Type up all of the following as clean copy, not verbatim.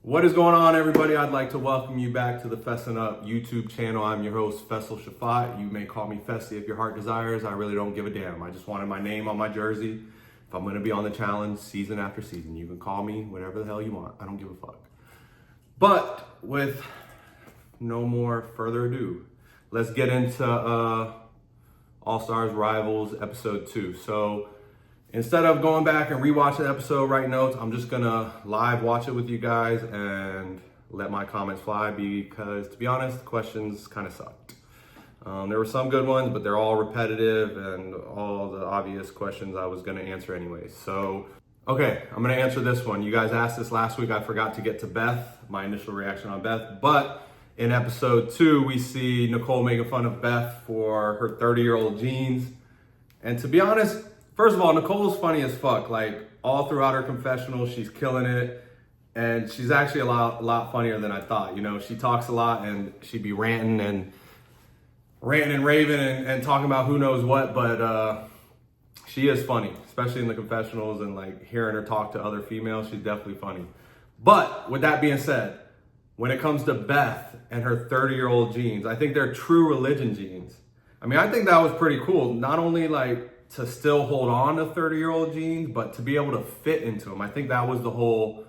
What is going on, everybody? I'd like to welcome you back to the Fessin' Up YouTube channel. I'm your host, Faisal Shafat. You may call me Fessy if your heart desires. I really don't give a damn. I just wanted my name on my jersey. If I'm going to be on the challenge season after season, you can call me whatever the hell you want. I don't give a fuck. But with no more further ado, let's get into All-Stars Rivals Episode 2. So instead of going back and rewatch the episode, write notes, I'm just gonna live watch it with you guys and let my comments fly because, to be honest, the questions kind of sucked. There were some good ones, but they're all repetitive and all the obvious questions I was gonna answer anyways. So, okay, I'm gonna answer this one. You guys asked this last week. I forgot to get to Beth, my initial reaction on Beth, but in episode 2, we see Nicole making fun of Beth for her 30-year-old jeans. And to be honest, first of all, Nicole's funny as fuck. Like, all throughout her confessional, she's killing it. And she's actually a lot funnier than I thought. You know, she talks a lot and she'd be ranting and raving and talking about who knows what. But she is funny, especially in the confessionals and like hearing her talk to other females. She's definitely funny. But with that being said, when it comes to Beth and her 30-year-old jeans, I think they're true religion jeans. I mean, I think that was pretty cool. Not only like to still hold on to 30-year-old jeans, but to be able to fit into them. I think that was the whole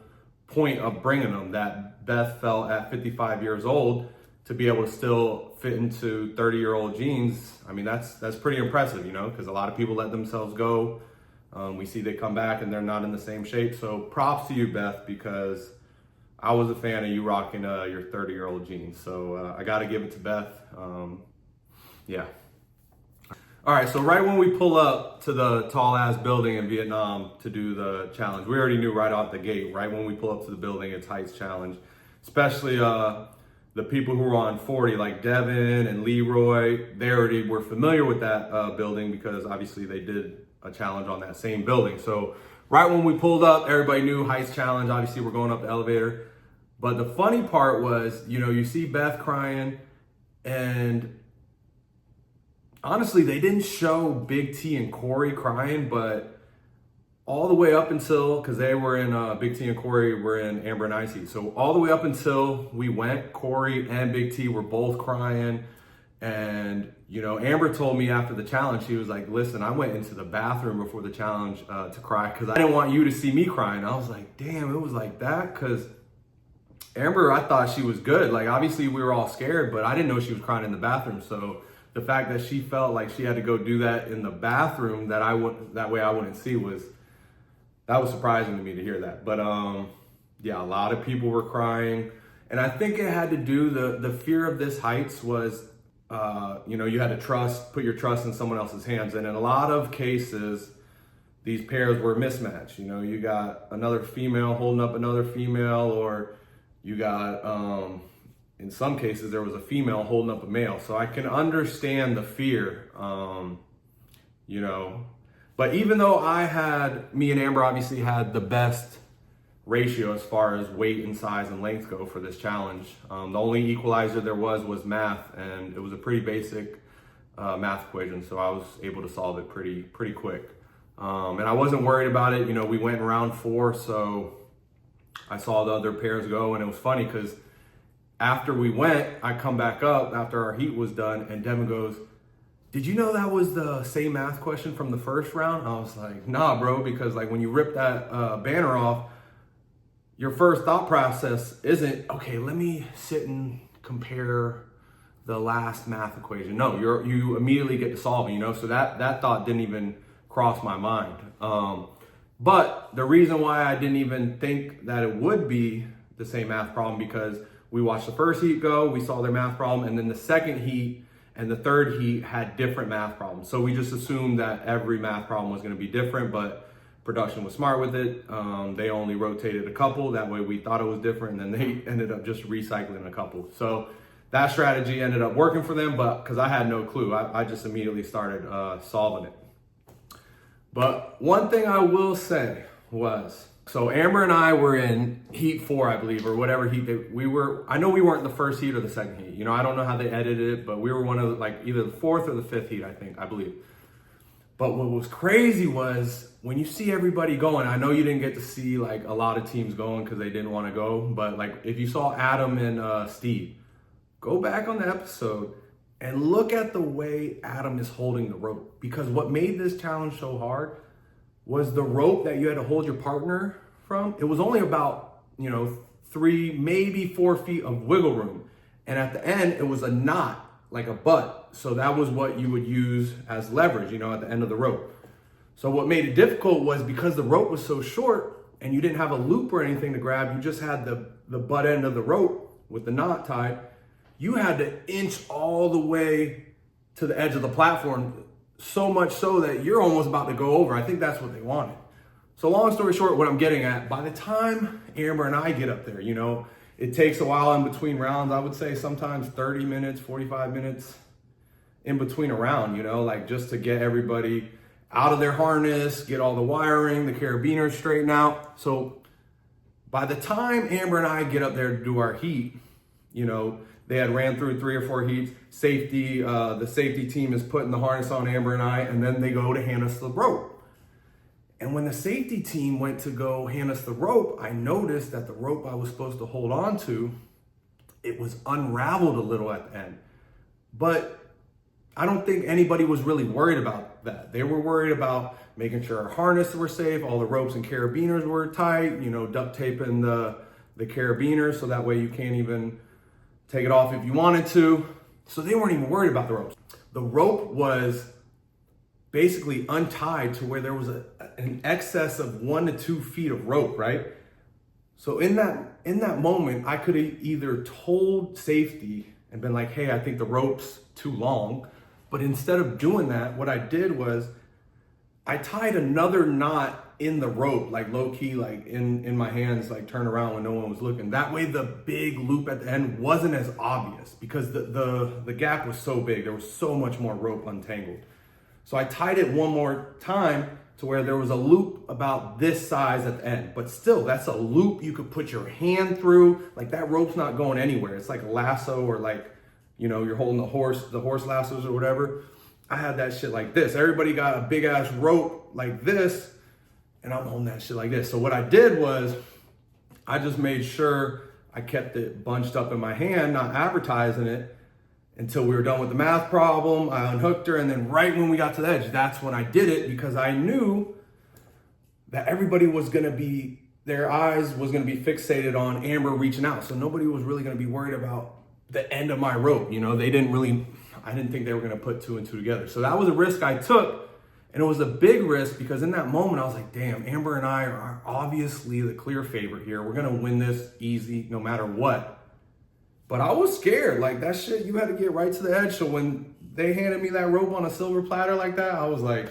point of bringing them, that Beth felt at 55 years old to be able to still fit into 30-year-old jeans. I mean, that's pretty impressive, you know, because a lot of people let themselves go. We see they come back and they're not in the same shape. So props to you, Beth, because I was a fan of you rocking your 30-year-old jeans. So I got to give it to Beth. Yeah. All right, so right when we pull up to the tall-ass building in Vietnam to do the challenge, we already knew right off the gate, right when we pull up to the building, it's Heights Challenge. Especially the people who were on 40, like Devin and Leroy, they already were familiar with that building because obviously they did a challenge on that same building. So right when we pulled up, everybody knew Heights Challenge. Obviously, we're going up the elevator. But the funny part was, you know, you see Beth crying and honestly, they didn't show Big T and Corey crying, but all the way up until, because they were in, Big T and Corey were in Amber and Icy. So all the way up until we went, Corey and Big T were both crying. And, you know, Amber told me after the challenge, she was like, listen, I went into the bathroom before the challenge to cry because I didn't want you to see me crying. I was like, damn, it was like that? Because Amber, I thought she was good. Like, obviously we were all scared, but I didn't know she was crying in the bathroom. So the fact that she felt like she had to go do that in the bathroom that way I wouldn't see was surprising to me to hear that. But yeah, a lot of people were crying. And I think it had to do, the fear of this Heights was, you know, you had to put your trust in someone else's hands. And in a lot of cases, these pairs were mismatched. You know, you got another female holding up another female, or you got, in some cases, there was a female holding up a male. So I can understand the fear, you know. But even though me and Amber obviously had the best ratio as far as weight and size and length go for this challenge, the only equalizer there was math, and it was a pretty basic math equation. So I was able to solve it pretty quick. And I wasn't worried about it. You know, we went in round 4, so I saw the other pairs go, and it was funny because after we went, I come back up after our heat was done, and Devin goes, did you know that was the same math question from the first round? I was like, nah, bro, because like when you rip that banner off, your first thought process isn't, okay, let me sit and compare the last math equation. No, you immediately get to solving, you know? So that thought didn't even cross my mind. But the reason why I didn't even think that it would be the same math problem, because we watched the first heat go, we saw their math problem, and then the second heat and the third heat had different math problems. So we just assumed that every math problem was gonna be different, but production was smart with it. They only rotated a couple, that way we thought it was different, and then they ended up just recycling a couple. So that strategy ended up working for them, but because I had no clue, I just immediately started solving it. But one thing I will say was, so Amber and I were in heat 4, I believe, or whatever heat we were. I know we weren't the first heat or the second heat. You know, I don't know how they edited it, but we were one of like either the 4th or the 5th heat, I believe. But what was crazy was when you see everybody going, I know you didn't get to see like a lot of teams going because they didn't want to go, but like if you saw Adam and Steve, go back on the episode and look at the way Adam is holding the rope. Because what made this challenge so hard was the rope that you had to hold your partner from. It was only about, 3, maybe 4 feet of wiggle room. And at the end, it was a knot, like a butt. So that was what you would use as leverage, at the end of the rope. So what made it difficult was because the rope was so short and you didn't have a loop or anything to grab, you just had the butt end of the rope with the knot tied. You had to inch all the way to the edge of the platform, so much so that you're almost about to go over. I think that's what they wanted. So long story short, what I'm getting at, by the time Amber and I get up there, it takes a while in between rounds. I would say sometimes 30 minutes, 45 minutes in between a round, like just to get everybody out of their harness, get all the wiring, the carabiners straightened out. So by the time Amber and I get up there to do our heat, they had ran through 3 or 4 heats. The safety team is putting the harness on Amber and I, and then they go to hand us the rope. And when the safety team went to go hand us the rope, I noticed that the rope I was supposed to hold on to, it was unraveled a little at the end. But I don't think anybody was really worried about that. They were worried about making sure our harnesses were safe, all the ropes and carabiners were tight, duct taping the carabiners so that way you can't even take it off if you wanted to. So they weren't even worried about the ropes. The rope was basically untied to where there was an excess of 1 to 2 feet of rope, right? So in that moment, I could have either told safety and been like, hey, I think the rope's too long. But instead of doing that, what I did was I tied another knot in the rope, like low key, like in my hands, like turn around when no one was looking. That way the big loop at the end wasn't as obvious because the gap was so big. There was so much more rope untangled. So I tied it one more time to where there was a loop about this size at the end, but still that's a loop you could put your hand through. Like that rope's not going anywhere. It's like a lasso or like, you're holding the horse lassos or whatever. I had that shit like this. Everybody got a big ass rope like this and I'm holding that shit like this. So what I did was I just made sure I kept it bunched up in my hand, not advertising it, until we were done with the math problem. I unhooked her, and then right when we got to the edge, that's when I did it because I knew that everybody was gonna be, their eyes was gonna be fixated on Amber reaching out. So nobody was really gonna be worried about the end of my rope. I didn't think they were gonna put 2 and 2 together. So that was a risk I took, and it was a big risk because in that moment I was like, damn, Amber and I are obviously the clear favorite here. We're gonna win this easy no matter what. But I was scared, like that shit, you had to get right to the edge. So when they handed me that rope on a silver platter like that, I was like,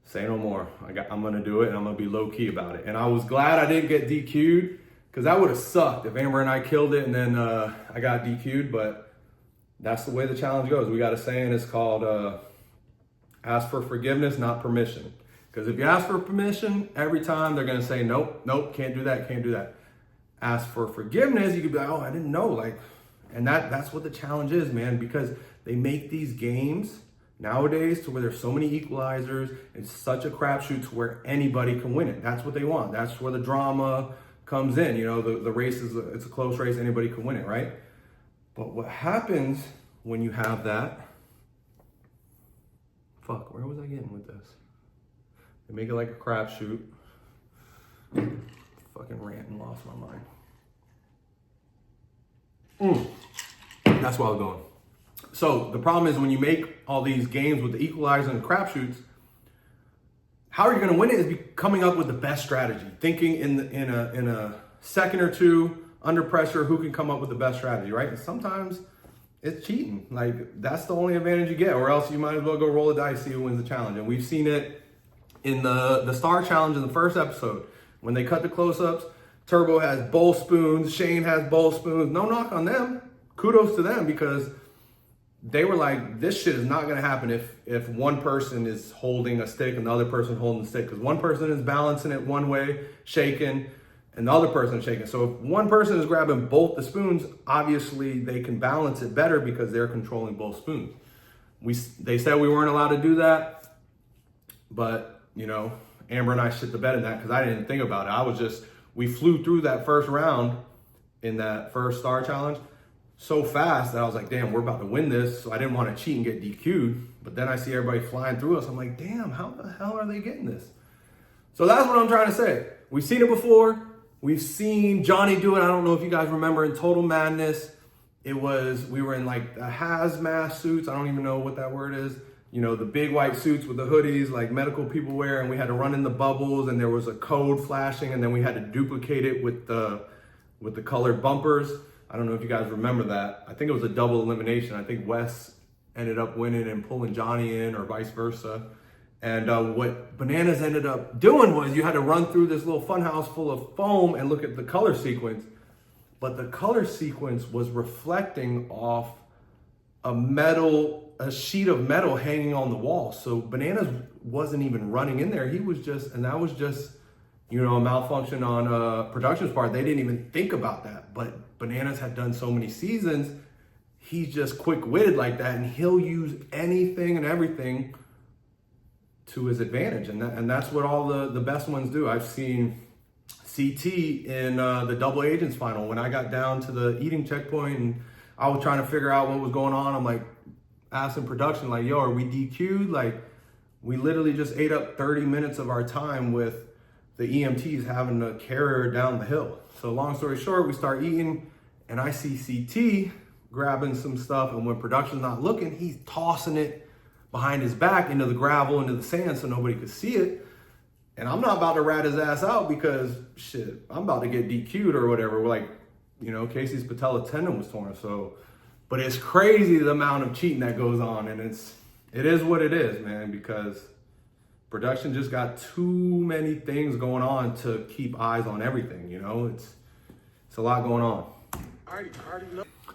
say no more. I'm gonna do it and I'm gonna be low key about it. And I was glad I didn't get DQ'd because that would have sucked if Amber and I killed it and then I got DQ'd, but that's the way the challenge goes. We got a saying, it's called ask for forgiveness, not permission. Because if you ask for permission, every time they're gonna say, nope, can't do that, can't do that. Ask for forgiveness, you could be like, oh, I didn't know, and that's what the challenge is, man, because they make these games nowadays to where there's so many equalizers, it's such a crapshoot to where anybody can win it. That's what they want. That's where the drama comes in. The race it's a close race, anybody can win it, right? But what happens when you have that, where was I getting with this? They make it like a crapshoot. Fucking rant and lost my mind. That's where I was going. So the problem is when you make all these games with the equalizer and crapshoots, how are you going to win it is coming up with the best strategy. Thinking in a second or two under pressure, who can come up with the best strategy, right? And sometimes it's cheating. Like that's the only advantage you get, or else you might as well go roll a dice, see who wins the challenge. And we've seen it in the Star Challenge in the first episode. When they cut the close-ups, Turbo has bowl spoons, Shane has bowl spoons. No knock on them. Kudos to them because they were like, this shit is not going to happen if one person is holding a stick and the other person holding the stick. Because one person is balancing it one way, shaking, and the other person is shaking. So if one person is grabbing both the spoons, obviously they can balance it better because they're controlling both spoons. They said we weren't allowed to do that. But, Amber and I shit the bed in that because I didn't think about it. We flew through that first round in that first star challenge so fast that I was like, damn, we're about to win this. So I didn't want to cheat and get DQ'd. But then I see everybody flying through us. I'm like, damn, how the hell are they getting this? So that's what I'm trying to say. We've seen it before. We've seen Johnny do it. I don't know if you guys remember in Total Madness. We were in like the hazmat suits. I don't even know what that word is. The big white suits with the hoodies like medical people wear, and we had to run in the bubbles, and there was a code flashing, and then we had to duplicate it with the colored bumpers. I don't know if you guys remember that. I think it was a double elimination. I think Wes ended up winning and pulling Johnny in, or vice versa. And what Bananas ended up doing was you had to run through this little funhouse full of foam and look at the color sequence. But the color sequence was reflecting off a sheet of metal hanging on the wall. So Bananas wasn't even running in there. That was just, a malfunction on production's part. They didn't even think about that. But Bananas had done so many seasons, he's just quick-witted like that, and he'll use anything and everything to his advantage. And that's what all the best ones do. I've seen CT in the double agents final. When I got down to the eating checkpoint and I was trying to figure out what was going on, I'm like asking production, like, yo, are we DQ'd? Like, we literally just ate up 30 minutes of our time with the EMTs having to carry her down the hill. So long story short, we start eating and I see CT grabbing some stuff, and when production's not looking, he's tossing it behind his back into the gravel, into the sand, so nobody could see it. And I'm not about to rat his ass out because shit, I'm about to get DQ'd or whatever. Like, Casey's patella tendon was torn. So, but it's crazy the amount of cheating that goes on, and it is what it is, man, because production just got too many things going on to keep eyes on everything. It's a lot going on.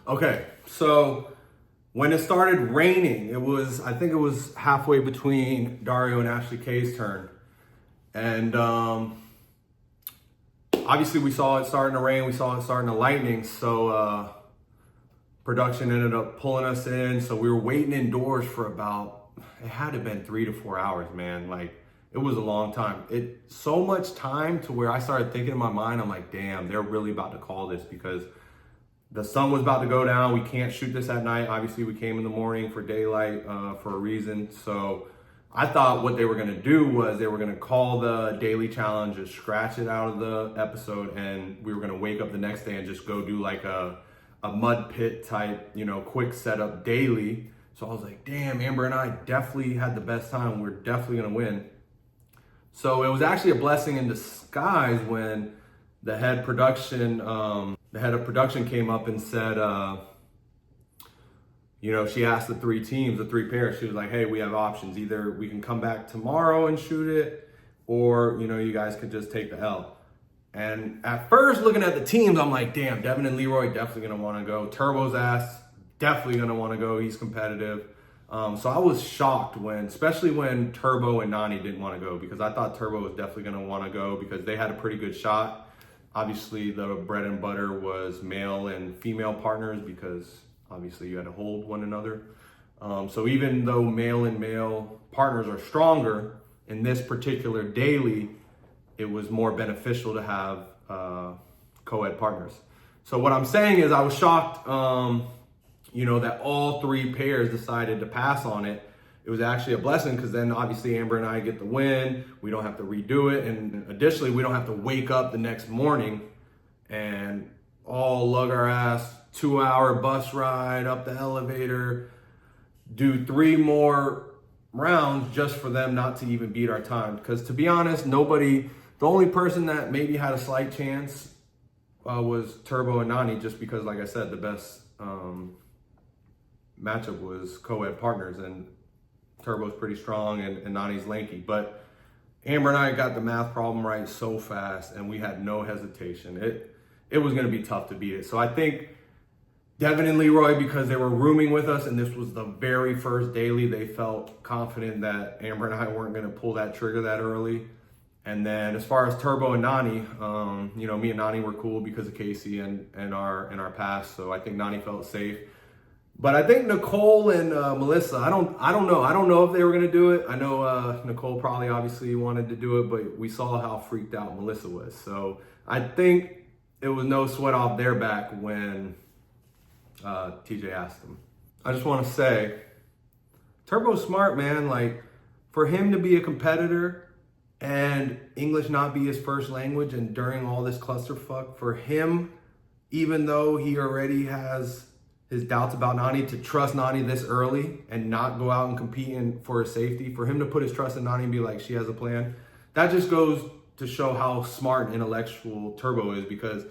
Okay, so when it started raining, I think it was halfway between Dario and Ashley K's turn. And obviously we saw it starting to rain, we saw it starting to lightning. So production ended up pulling us in. So we were waiting indoors for it had to have been 3 to 4 hours, man. Like, it was a long time. So much time to where I started thinking in my mind, I'm like, damn, they're really about to call this because the sun was about to go down. We can't shoot this at night. Obviously, we came in the morning for daylight for a reason. So I thought what they were going to do was they were going to call the daily challenge, just scratch it out of the episode, and we were going to wake up the next day and just go do like a mud pit type, quick setup daily. So I was like, damn, Amber and I definitely had the best time. We're definitely going to win. So it was actually a blessing in disguise when the head of production came up and said, she asked the 3 teams, the 3 pairs. She was like, hey, we have options. Either we can come back tomorrow and shoot it, or, you guys could just take the L. And at first, looking at the teams, I'm like, damn, Devin and Leroy definitely going to want to go. Turbo's ass, definitely going to want to go. He's competitive. So I was shocked especially when Turbo and Nani didn't want to go, because I thought Turbo was definitely going to want to go because they had a pretty good shot. Obviously, the bread and butter was male and female partners because obviously you had to hold one another. So even though male and male partners are stronger, in this particular daily, it was more beneficial to have co-ed partners. So what I'm saying is I was shocked, that all 3 pairs decided to pass on it. It was actually a blessing because then obviously Amber and I get the win. We don't have to redo it. And additionally, we don't have to wake up the next morning and all lug our ass, 2-hour bus ride up the elevator, do 3 more rounds just for them not to even beat our time. Because to be honest, the only person that maybe had a slight chance was Turbo and Nani, just because, like I said, the best matchup was co-ed partners, and Turbo's pretty strong and Nani's lanky. But Amber and I got the math problem right so fast, and we had no hesitation. It was going to be tough to beat it. So I think Devin and Leroy, because they were rooming with us and this was the very first daily, they felt confident that Amber and I weren't going to pull that trigger that early. And then as far as Turbo and Nani, me and Nani were cool because of Casey and our past. So I think Nani felt safe. But I think Nicole and Melissa, I don't know. I don't know if they were gonna do it. I know Nicole probably obviously wanted to do it, but we saw how freaked out Melissa was. So I think it was no sweat off their back when TJ asked them. I just want to say, Turbo's smart, man. Like, for him to be a competitor and English not be his first language, and during all this clusterfuck, for him, even though he already has his doubts about Nani, to trust Nani this early and not go out and compete for his safety, for him to put his trust in Nani and be like, she has a plan, that just goes to show how smart and intellectual Turbo is, because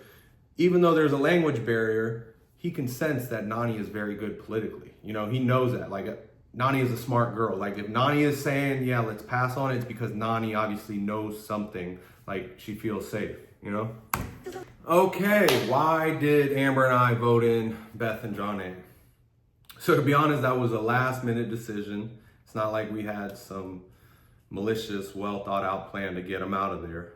even though there's a language barrier, he can sense that Nani is very good politically. You know, he knows that. Like, Nani is a smart girl. Like, if Nani is saying, yeah, let's pass on it, it's because Nani obviously knows something. Like, she feels safe, you know? Okay, why did Amber and I vote in Beth and John A? So to be honest, that was a last minute decision. It's not like we had some malicious, well thought out plan to get them out of there.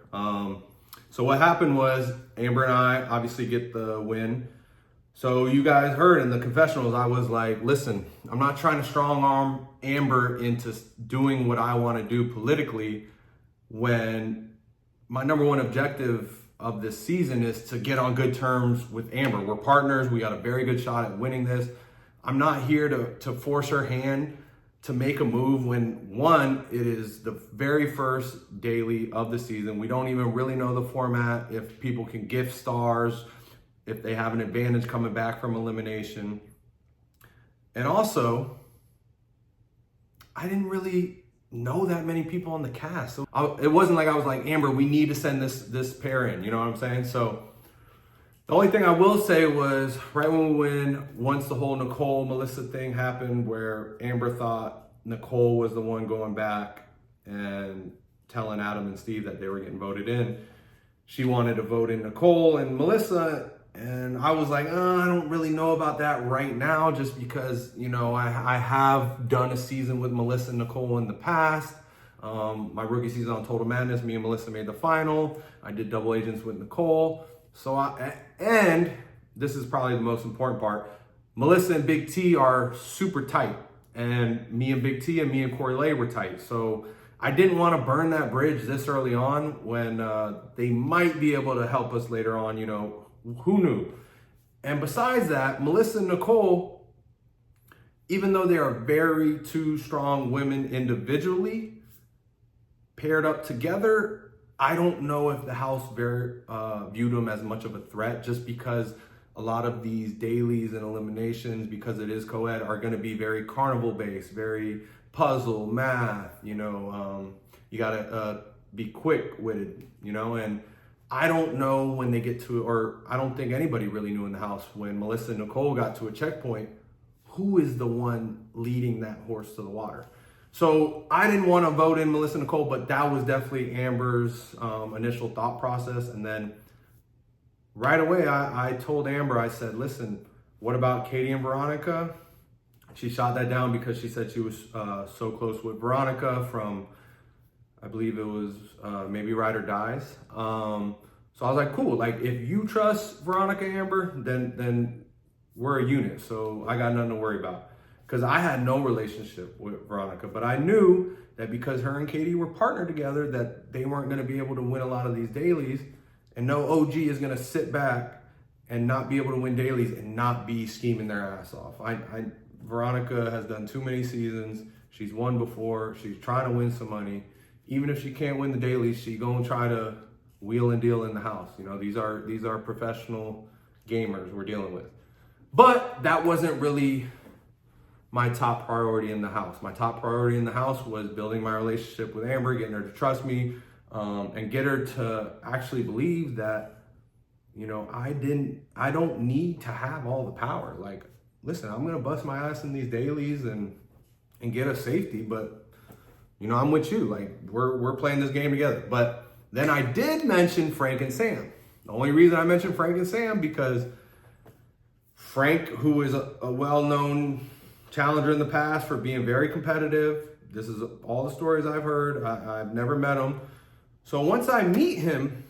So what happened was Amber and I obviously get the win. So you guys heard in the confessionals, I was like, listen, I'm not trying to strong arm Amber into doing what I want to do politically, when my number one objective of this season is to get on good terms with Amber. We're partners. We got a very good shot at winning this. I'm not here to force her hand to make a move when, one, it is the very first daily of the season. We don't even really know the format, if people can gift stars, if they have an advantage coming back from elimination. And also, I didn't really know that many people on the cast. So it wasn't like I was like, Amber, we need to send this pair in, you know what I'm saying? So the only thing I will say was, right when we win, once the whole Nicole Melissa thing happened, where Amber thought Nicole was the one going back and telling Adam and Steve that they were getting voted in, she wanted to vote in Nicole and Melissa. And I was like, I don't really know about that right now, just because, you know, I have done a season with Melissa and Nicole in the past. My rookie season on Total Madness, me and Melissa made the final. I did double agents with Nicole. And this is probably the most important part, Melissa and Big T are super tight. And me and Big T and me and Corey Lay were tight. So I didn't want to burn that bridge this early on when they might be able to help us later on, you know. Who knew? And besides that, Melissa and Nicole, even though they are very two strong women individually, paired up together, I don't know if the house viewed them as much of a threat, just because a lot of these dailies and eliminations, because it is co-ed, are going to be very carnival based, very puzzle, math, you know, you got to be quick-witted, you know, and I don't know when they get to, or I don't think anybody really knew in the house when Melissa and Nicole got to a checkpoint, who is the one leading that horse to the water. So I didn't want to vote in Melissa and Nicole, but that was definitely Amber's initial thought process. And then right away, I told Amber, I said, listen, what about Katie and Veronica? She shot that down because she said she was so close with Veronica from, I believe it was maybe Ride or Dies. So I was like, cool. Like, if you trust Veronica, Amber, then we're a unit. So I got nothing to worry about. Because I had no relationship with Veronica, but I knew that because her and Katie were partnered together, that they weren't going to be able to win a lot of these dailies, and no OG is going to sit back and not be able to win dailies and not be scheming their ass off. Veronica has done too many seasons. She's won before. She's trying to win some money. Even if she can't win the dailies, she's going to try to wheel and deal in the house. You know, these are professional gamers we're dealing with. But that wasn't really my top priority in the house. My top priority in the house was building my relationship with Amber, getting her to trust me, and get her to actually believe that, you know, I don't need to have all the power. Like, listen, I'm gonna bust my ass in these dailies and get us safety, but you know, I'm with you. Like, we're playing this game together. But then I did mention Frank and Sam. The only reason I mentioned Frank and Sam, because Frank, who is a well-known challenger in the past for being very competitive. This is all the stories I've heard. I've never met him. So once I meet him,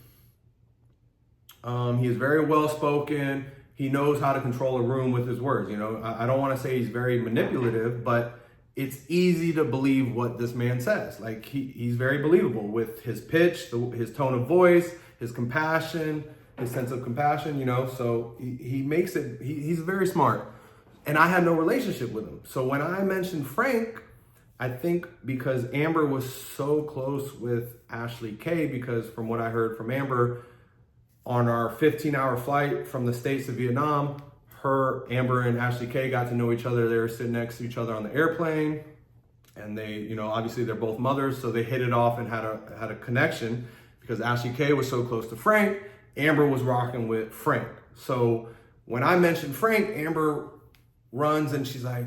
he is very well-spoken, he knows how to control a room with his words. You know, I don't want to say he's very manipulative, but it's easy to believe what this man says. Like he's very believable with his pitch, his tone of voice, his compassion, his sense of compassion, you know, so he makes it, he's very smart. And I had no relationship with him. So when I mentioned Frank, I think because Amber was so close with Ashley K, because from what I heard from Amber, on our 15-hour flight from the States to Vietnam, Amber and Ashley K got to know each other. They were sitting next to each other on the airplane. And they, you know, obviously they're both mothers, so they hit it off and had a connection because Ashley K was so close to Frank. Amber was rocking with Frank. So when I mentioned Frank, Amber runs and she's like,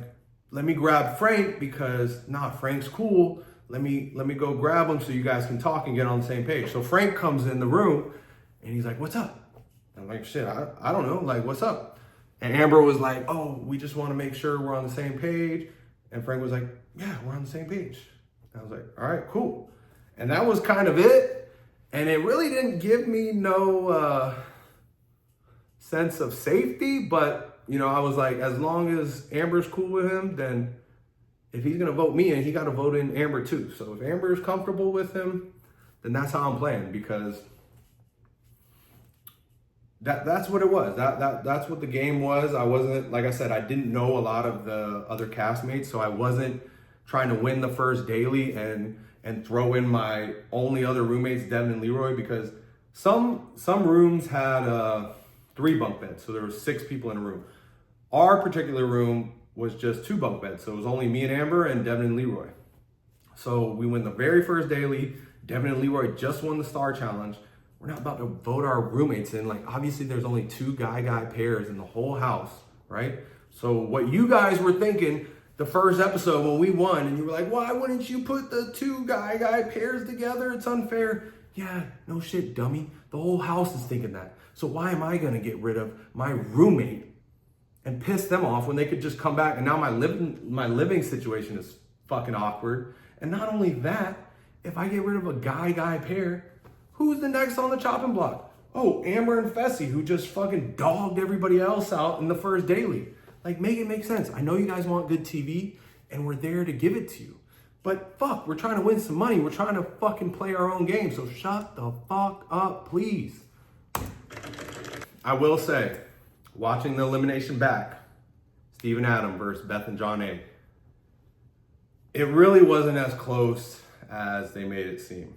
let me grab Frank because Frank's cool. Let me go grab him so you guys can talk and get on the same page. So Frank comes in the room and he's like, what's up? I'm like, shit, I don't know. Like, what's up? And Amber was like, oh, we just want to make sure we're on the same page. And Frank was like, yeah, we're on the same page. I was like, all right, cool. And that was kind of it. And it really didn't give me no sense of safety, but you know, I was like, as long as Amber's cool with him, then if he's gonna vote me in, he gotta vote in Amber too. So if Amber's comfortable with him, then that's how I'm playing, because that's what it was. That's what the game was. I wasn't, like I said, I didn't know a lot of the other castmates, so I wasn't trying to win the first daily and throw in my only other roommates, Devin and Leroy, because some rooms had 3 bunk beds, so there were 6 people in a room. Our particular room was just 2 bunk beds, so it was only me and Amber and Devin and Leroy. So we win the very first daily. Devin and Leroy just won the Star Challenge. We're not about to vote our roommates in. Like, obviously there's only 2 guy pairs in the whole house, right? So what you guys were thinking the first episode when we won, and you were like, why wouldn't you put the 2 guy pairs together? It's unfair. Yeah, no shit, dummy. The whole house is thinking that. So why am I gonna get rid of my roommate and piss them off when they could just come back? And now my living situation is fucking awkward. And not only that, if I get rid of a guy pair, who's the next on the chopping block? Oh, Amber and Fessy, who just fucking dogged everybody else out in the first daily. Like, make it make sense. I know you guys want good TV, and we're there to give it to you. But fuck, we're trying to win some money. We're trying to fucking play our own game. So shut the fuck up, please. I will say, watching the elimination back, Steve and Adam versus Beth and John A, it really wasn't as close as they made it seem.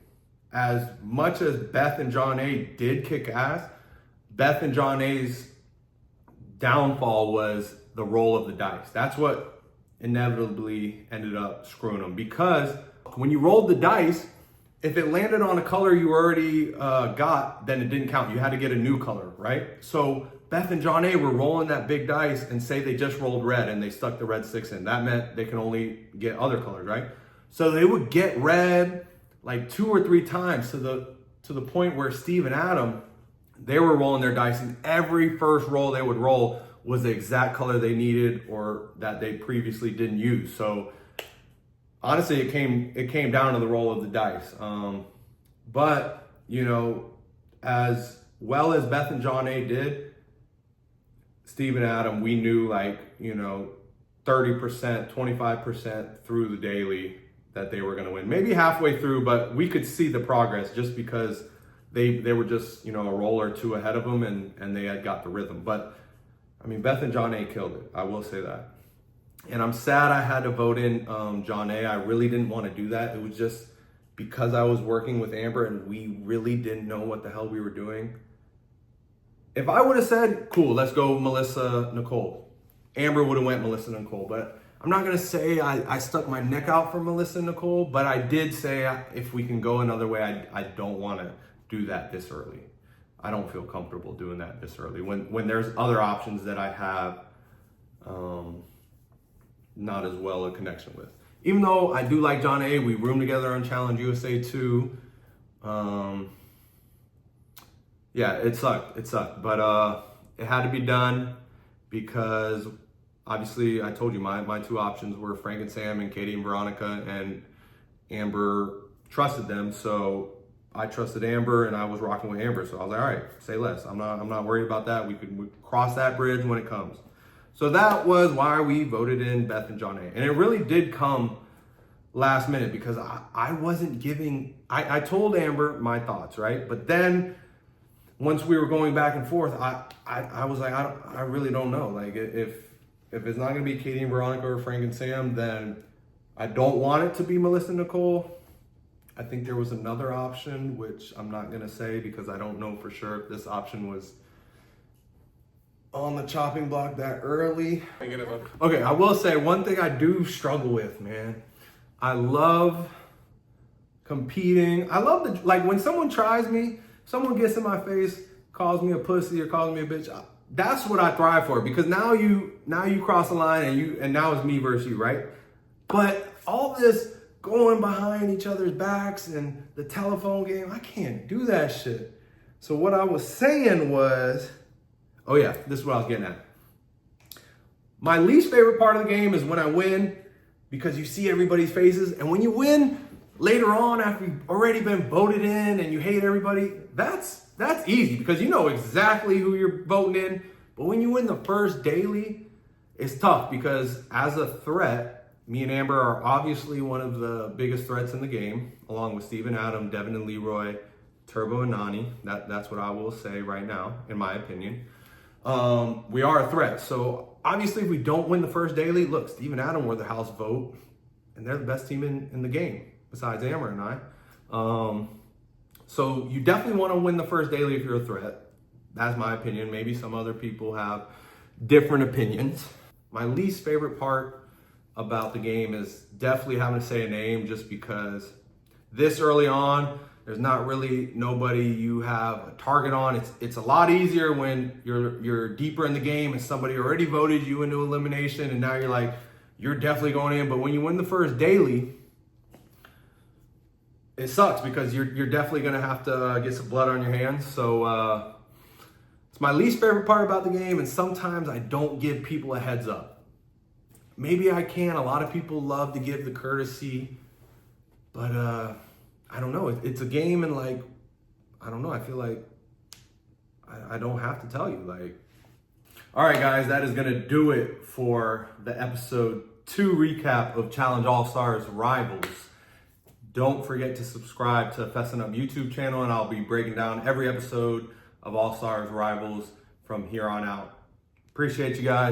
As much as Beth and John A did kick ass, Beth and John A's downfall was the roll of the dice. That's what inevitably ended up screwing them, because when you rolled the dice, if it landed on a color you already got, then it didn't count. You had to get a new color, right? So Beth and John A were rolling that big dice and say they just rolled red and they stuck the red 6 in. That meant they can only get other colors, right? So they would get red like 2 or 3 times to the point where Steve and Adam, they were rolling their dice, and every first roll they would roll was the exact color they needed or that they previously didn't use. So honestly, it came down to the roll of the dice. But you know, as well as Beth and John A did, Steve and Adam, we knew, like, you know, 30%, 25% through the daily that they were going to win. Maybe halfway through, but we could see the progress just because they were just, you know, a roll or 2 ahead of them, and they had got the rhythm. But I mean, Beth and John A killed it. I will say that. And I'm sad I had to vote in John A. I really didn't want to do that. It was just because I was working with Amber and we really didn't know what the hell we were doing. If I would have said, cool, let's go Melissa, Nicole, Amber would have went Melissa, Nicole. But I'm not going to say I stuck my neck out for Melissa, Nicole, but I did say if we can go another way, I don't want to do that this early. I don't feel comfortable doing that this early when there's other options that I have not as well a connection with. Even though I do like John A, we roomed together on Challenge USA 2. Yeah, it sucked, but it had to be done because obviously I told you my 2 options were Frank and Sam and Katie and Veronica, and Amber trusted them, so I trusted Amber and I was rocking with Amber. So I was like, all right, say less. I'm not worried about that. We cross that bridge when it comes. So that was why we voted in Beth and John A. And it really did come last minute because I wasn't giving, I told Amber my thoughts, right? But then once we were going back and forth, I was like, I really don't know. Like if it's not gonna be Katie and Veronica or Frank and Sam, then I don't want it to be Melissa and Nicole. I think there was another option, which I'm not gonna say because I don't know for sure if this option was on the chopping block that early. Okay, I will say one thing I do struggle with, man. I love competing. I love like when someone tries me, someone gets in my face, calls me a pussy or calls me a bitch. That's what I thrive for because now you cross the line and now it's me versus you, right? But all this going behind each other's backs and the telephone game, I can't do that shit. So what I was saying was, oh yeah, this is what I was getting at. My least favorite part of the game is when I win because you see everybody's faces. And when you win later on after you've already been voted in and you hate everybody, that's easy because you know exactly who you're voting in. But when you win the first daily, it's tough because as a threat, me and Amber are obviously one of the biggest threats in the game, along with Steven, Adam, Devin and Leroy, Turbo and Nani. That's what I will say right now, in my opinion. We are a threat. So obviously if we don't win the first daily, look, Steve and Adam were the house vote and they're the best team in the game besides Amber and I. So you definitely want to win the first daily if you're a threat. That's my opinion. Maybe some other people have different opinions. My least favorite part about the game is definitely having to say a name just because this early on, there's not really nobody you have a target on. It's a lot easier when you're deeper in the game and somebody already voted you into elimination and now you're like, you're definitely going in. But when you win the first daily, it sucks because you're definitely gonna have to get some blood on your hands. So it's my least favorite part about the game, and sometimes I don't give people a heads up. Maybe I can. A lot of people love to give the courtesy, but I don't know. It's a game, and like, I don't know. I feel like I don't have to tell you. Like, all right, guys, that is gonna do it for the episode 2 recap of Challenge All Stars Rivals. Don't forget to subscribe to Fessin' Up YouTube channel, and I'll be breaking down every episode of All Stars Rivals from here on out. Appreciate you guys.